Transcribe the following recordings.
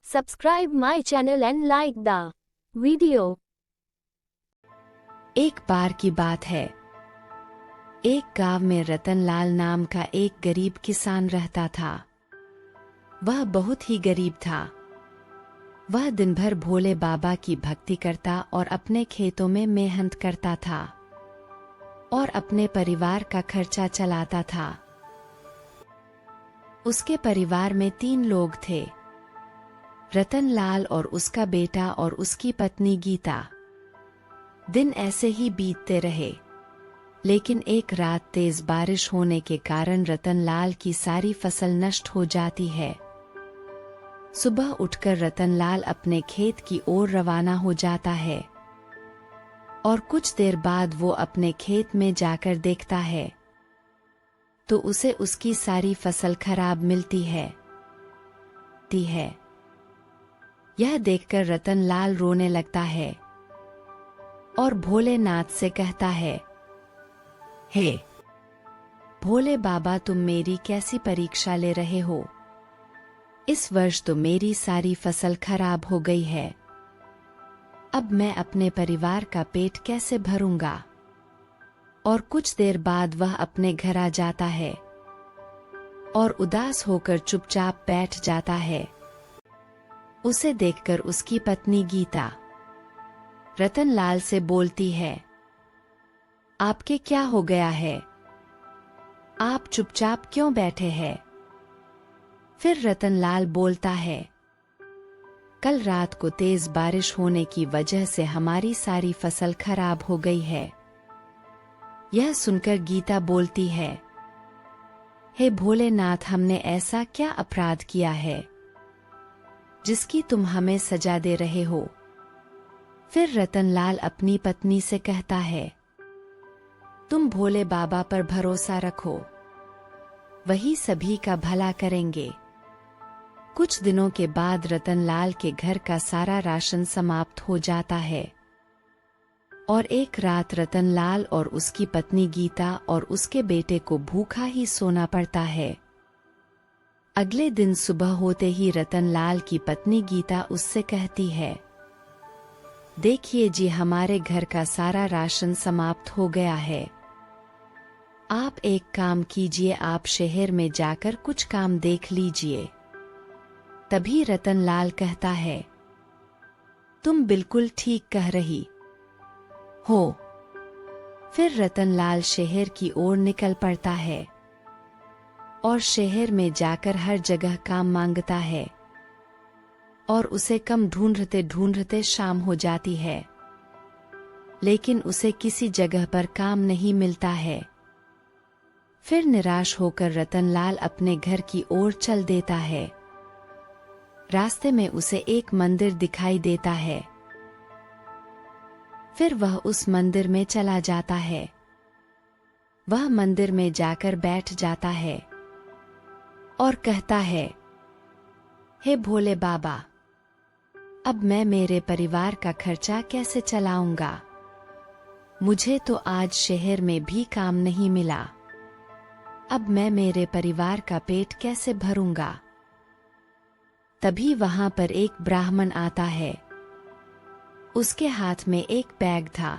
Subscribe my channel and like the video. एक बार की बात है। एक गांव में रतनलाल नाम का एक गरीब किसान रहता था। वह बहुत ही गरीब था। वह दिन भर भोले बाबा की भक्ति करता और अपने खेतों में मेहनत करता था और अपने परिवार का खर्चा चलाता था। उसके परिवार में 3 लोग थे, रतनलाल और उसका बेटा और उसकी पत्नी गीता। दिन ऐसे ही बीतते रहे, लेकिन एक रात तेज बारिश होने के कारण रतनलाल की सारी फसल नष्ट हो जाती है। सुबह उठकर रतनलाल अपने खेत की ओर रवाना हो जाता है और कुछ देर बाद वो अपने खेत में जाकर देखता है तो उसे उसकी सारी फसल खराब मिलती है। यह देखकर रतनलाल रोने लगता है और भोलेनाथ से कहता है, हे भोले बाबा, तुम मेरी कैसी परीक्षा ले रहे हो? इस वर्ष तो मेरी सारी फसल खराब हो गई है। अब मैं अपने परिवार का पेट कैसे भरूंगा? और कुछ देर बाद वह अपने घर आ जाता है और उदास होकर चुपचाप बैठ जाता है। उसे देखकर उसकी पत्नी गीता रतनलाल से बोलती है, आपके क्या हो गया है? आप चुपचाप क्यों बैठे हैं? फिर रतनलाल बोलता है, कल रात को तेज बारिश होने की वजह से हमारी सारी फसल खराब हो गई है। यह सुनकर गीता बोलती है, हे भोलेनाथ, हमने ऐसा क्या अपराध किया है जिसकी तुम हमें सजा दे रहे हो? फिर रतनलाल अपनी पत्नी से कहता है, तुम भोले बाबा पर भरोसा रखो, वही सभी का भला करेंगे। कुछ दिनों के बाद रतनलाल के घर का सारा राशन समाप्त हो जाता है और एक रात रतनलाल और उसकी पत्नी गीता और उसके बेटे को भूखा ही सोना पड़ता है। अगले दिन सुबह होते ही रतनलाल की पत्नी गीता उससे कहती है, देखिए जी, हमारे घर का सारा राशन समाप्त हो गया है। आप एक काम कीजिए, आप शहर में जाकर कुछ काम देख लीजिए। तभी रतनलाल कहता है, तुम बिल्कुल ठीक कह रही हो। फिर रतनलाल शहर की ओर निकल पड़ता है और शहर में जाकर हर जगह काम मांगता है और उसे कम ढूंढते ढूंढते शाम हो जाती है, लेकिन उसे किसी जगह पर काम नहीं मिलता है। फिर निराश होकर रतनलाल अपने घर की ओर चल देता है। रास्ते में उसे एक मंदिर दिखाई देता है। फिर वह उस मंदिर में चला जाता है। वह मंदिर में जाकर बैठ जाता है और कहता है, हे भोले बाबा, अब मैं मेरे परिवार का खर्चा कैसे चलाऊंगा? मुझे तो आज शहर में भी काम नहीं मिला। अब मैं मेरे परिवार का पेट कैसे भरूंगा? तभी वहां पर एक ब्राह्मण आता है। उसके हाथ में एक बैग था।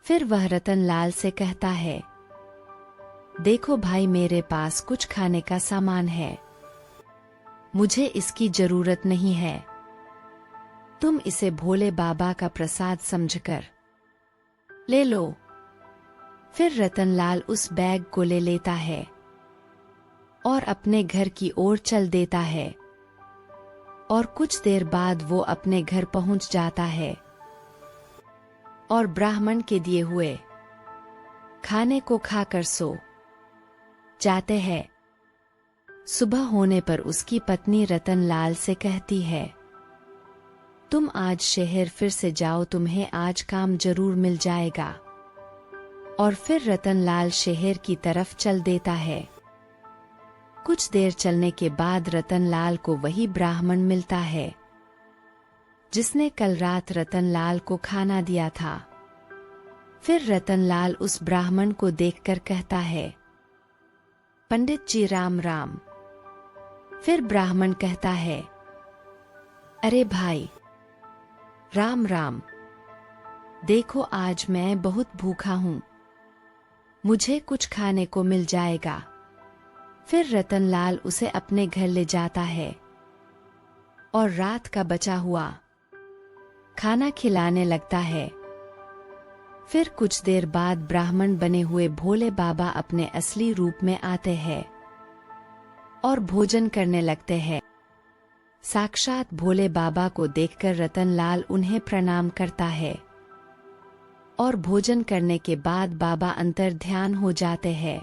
फिर वह रतनलाल से कहता है, देखो भाई, मेरे पास कुछ खाने का सामान है, मुझे इसकी जरूरत नहीं है। तुम इसे भोले बाबा का प्रसाद समझकर ले लो। फिर रतनलाल उस बैग को ले लेता है और अपने घर की ओर चल देता है और कुछ देर बाद वो अपने घर पहुंच जाता है और ब्राह्मण के दिए हुए खाने को खाकर सो जाते हैं। सुबह होने पर उसकी पत्नी रतनलाल से कहती है, तुम आज शहर फिर से जाओ, तुम्हें आज काम जरूर मिल जाएगा। और फिर रतनलाल शहर की तरफ चल देता है। कुछ देर चलने के बाद रतनलाल को वही ब्राह्मण मिलता है जिसने कल रात रतनलाल को खाना दिया था। फिर रतनलाल उस ब्राह्मण को देखकर कहता है, पंडित जी राम राम। फिर ब्राह्मण कहता है, अरे भाई, राम राम। देखो आज मैं बहुत भूखा हूँ, मुझे कुछ खाने को मिल जाएगा। फिर रतनलाल उसे अपने घर ले जाता है और रात का बचा हुआ खाना खिलाने लगता है। फिर कुछ देर बाद ब्राह्मण बने हुए भोले बाबा अपने असली रूप में आते हैं और भोजन करने लगते हैं। साक्षात भोले बाबा को देखकर रतनलाल उन्हें प्रणाम करता है और भोजन करने के बाद बाबा अंतर ध्यान हो जाते हैं।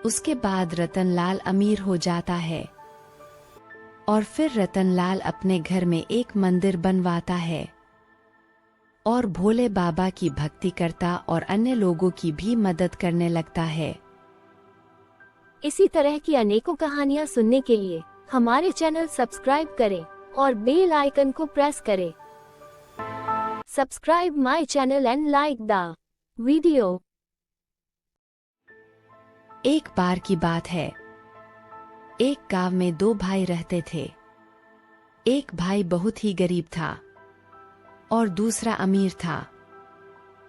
उसके बाद रतनलाल अमीर हो जाता है और फिर रतनलाल अपने घर में एक मंदिर बनवाता है और भोले बाबा की भक्ति करता और अन्य लोगों की भी मदद करने लगता है। इसी तरह की अनेकों कहानियाँ सुनने के लिए हमारे चैनल सब्सक्राइब करें और बेल आइकन को प्रेस करें। Subscribe my channel and like the video. एक बार की बात है, एक गांव में दो भाई रहते थे। एक भाई बहुत ही गरीब था और दूसरा अमीर था।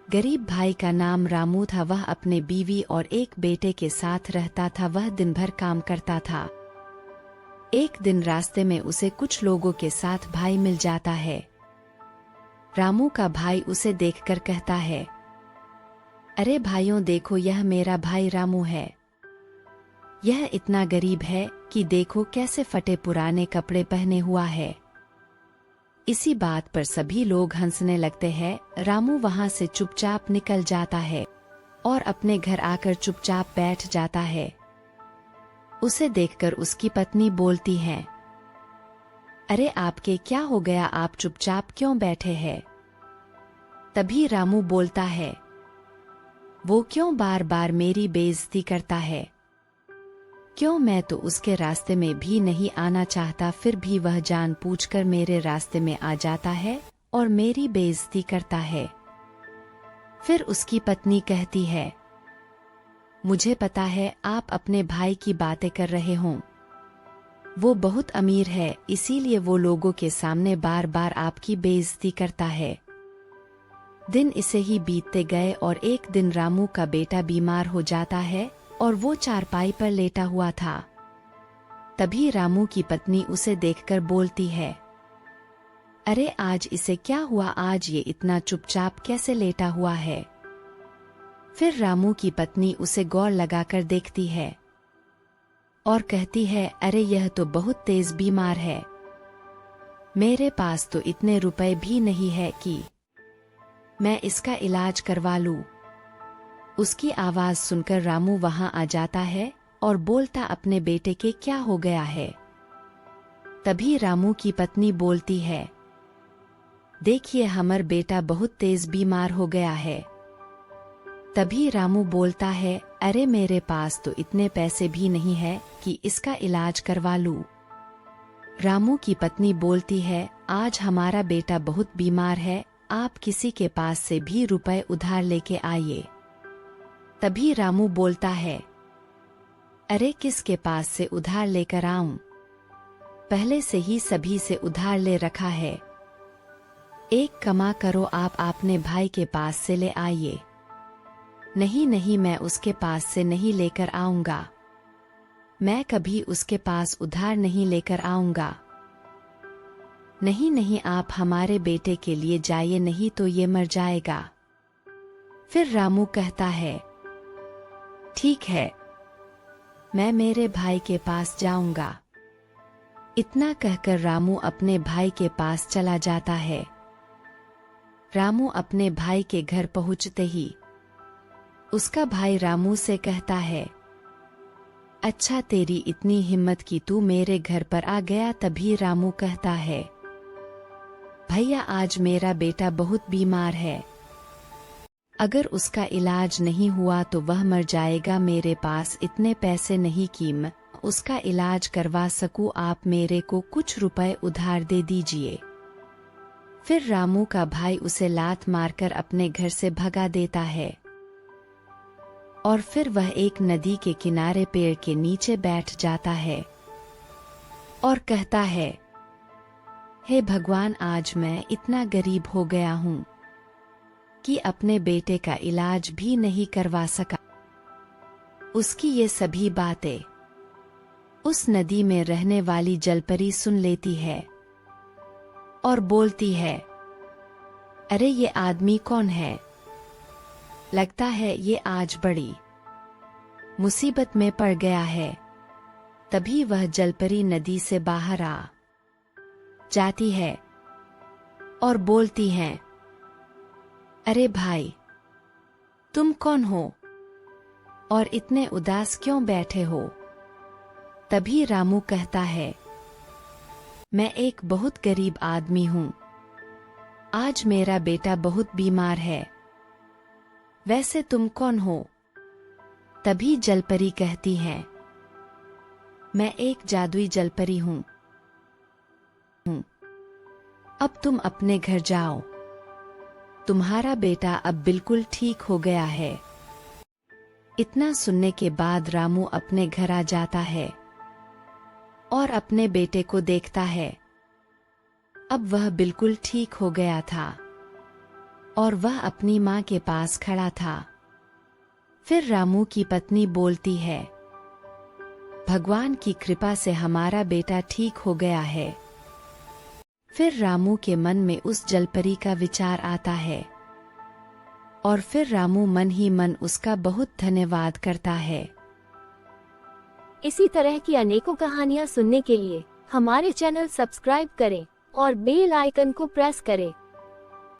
गरीब भाई का नाम रामू था। वह अपने बीवी और एक बेटे के साथ रहता था। वह दिन भर काम करता था। एक दिन रास्ते में उसे कुछ लोगों के साथ भाई मिल जाता है। रामू का भाई उसे देखकर कहता है, अरे भाइयों देखो, यह मेरा भाई रामू है। यह इतना गरीब है कि देखो कैसे फटे पुराने कपड़े पहने हुआ है। इसी बात पर सभी लोग हंसने लगते हैं। रामू वहां से चुपचाप निकल जाता है और अपने घर आकर चुपचाप बैठ जाता है। उसे देखकर उसकी पत्नी बोलती है, अरे आपके क्या हो गया, आप चुपचाप क्यों बैठे हैं? तभी रामू बोलता है, वो क्यों बार बार मेरी बेइज्जती करता है? क्यों, मैं तो उसके रास्ते में भी नहीं आना चाहता, फिर भी वह जानबूझकर मेरे रास्ते में आ जाता है और मेरी बेइज्जती करता है। फिर उसकी पत्नी कहती है, मुझे पता है आप अपने भाई की बातें कर रहे हों। वो बहुत अमीर है, इसीलिए वो लोगों के सामने बार बार आपकी बेइज्जती करता है। दिन इसे ही बीतते गए और एक दिन रामू का बेटा बीमार हो जाता है और वो चारपाई पर लेटा हुआ था। तभी रामू की पत्नी उसे देखकर बोलती है, अरे आज इसे क्या हुआ, आज ये इतना चुपचाप कैसे लेटा हुआ है? फिर रामू की पत्नी उसे गौर लगाकर देखती है और कहती है, अरे यह तो बहुत तेज बीमार है। मेरे पास तो इतने रुपए भी नहीं है कि मैं इसका इलाज करवा लूं। उसकी आवाज सुनकर रामू वहां आ जाता है और बोलता, अपने बेटे के क्या हो गया है? तभी रामू की पत्नी बोलती है, देखिए हमार बेटा बहुत तेज बीमार हो गया है। तभी रामू बोलता है, अरे मेरे पास तो इतने पैसे भी नहीं है कि इसका इलाज करवा लूं। रामू की पत्नी बोलती है, आज हमारा बेटा बहुत बीमार है, आप किसी के पास से भी रुपए उधार लेके आइए। तभी रामू बोलता है, अरे किसके पास से उधार लेकर आऊं? पहले से ही सभी से उधार ले रखा है। एक कमा करो आप अपने भाई के पास से ले आइए। नहीं नहीं, मैं उसके पास से नहीं लेकर आऊंगा। मैं कभी उसके पास उधार नहीं लेकर आऊंगा। नहीं नहीं, आप हमारे बेटे के लिए जाइए, नहीं तो ये मर जाएगा। फिर रामू कहता है, ठीक है, मैं मेरे भाई के पास जाऊंगा। इतना कहकर रामू अपने भाई के पास चला जाता है। रामू अपने भाई के घर पहुंचते ही उसका भाई रामू से कहता है, अच्छा तेरी इतनी हिम्मत कि तू मेरे घर पर आ गया। तभी रामू कहता है, भैया आज मेरा बेटा बहुत बीमार है, अगर उसका इलाज नहीं हुआ तो वह मर जाएगा। मेरे पास इतने पैसे नहीं कि मैं उसका इलाज करवा सकूं, आप मेरे को कुछ रुपए उधार दे दीजिए। फिर रामू का भाई उसे लात मारकर अपने घर से भगा देता है और फिर वह एक नदी के किनारे पेड़ के नीचे बैठ जाता है और कहता है, हे भगवान, आज मैं इतना गरीब हो गया हूँ कि अपने बेटे का इलाज भी नहीं करवा सका। उसकी ये सभी बातें उस नदी में रहने वाली जलपरी सुन लेती है और बोलती है, अरे ये आदमी कौन है? लगता है ये आज बड़ी मुसीबत में पड़ गया है। तभी वह जलपरी नदी से बाहर आ जाती है और बोलती है, अरे भाई, तुम कौन हो और इतने उदास क्यों बैठे हो? तभी रामू कहता है, मैं एक बहुत गरीब आदमी हूँ। आज मेरा बेटा बहुत बीमार है। वैसे तुम कौन हो? तभी जलपरी कहती है, मैं एक जादुई जलपरी हूँ। अब तुम अपने घर जाओ। तुम्हारा बेटा अब बिल्कुल ठीक हो गया है। इतना सुनने के बाद रामू अपने घर आ जाता है और अपने बेटे को देखता है। अब वह बिल्कुल ठीक हो गया था और वह अपनी माँ के पास खड़ा था। फिर रामू की पत्नी बोलती है, भगवान की कृपा से हमारा बेटा ठीक हो गया है। फिर रामू के मन में उस जलपरी का विचार आता है और फिर रामू मन ही मन उसका बहुत धन्यवाद करता है। इसी तरह की अनेकों कहानियाँ सुनने के लिए हमारे चैनल सब्सक्राइब करें और बेल आइकन को प्रेस करें।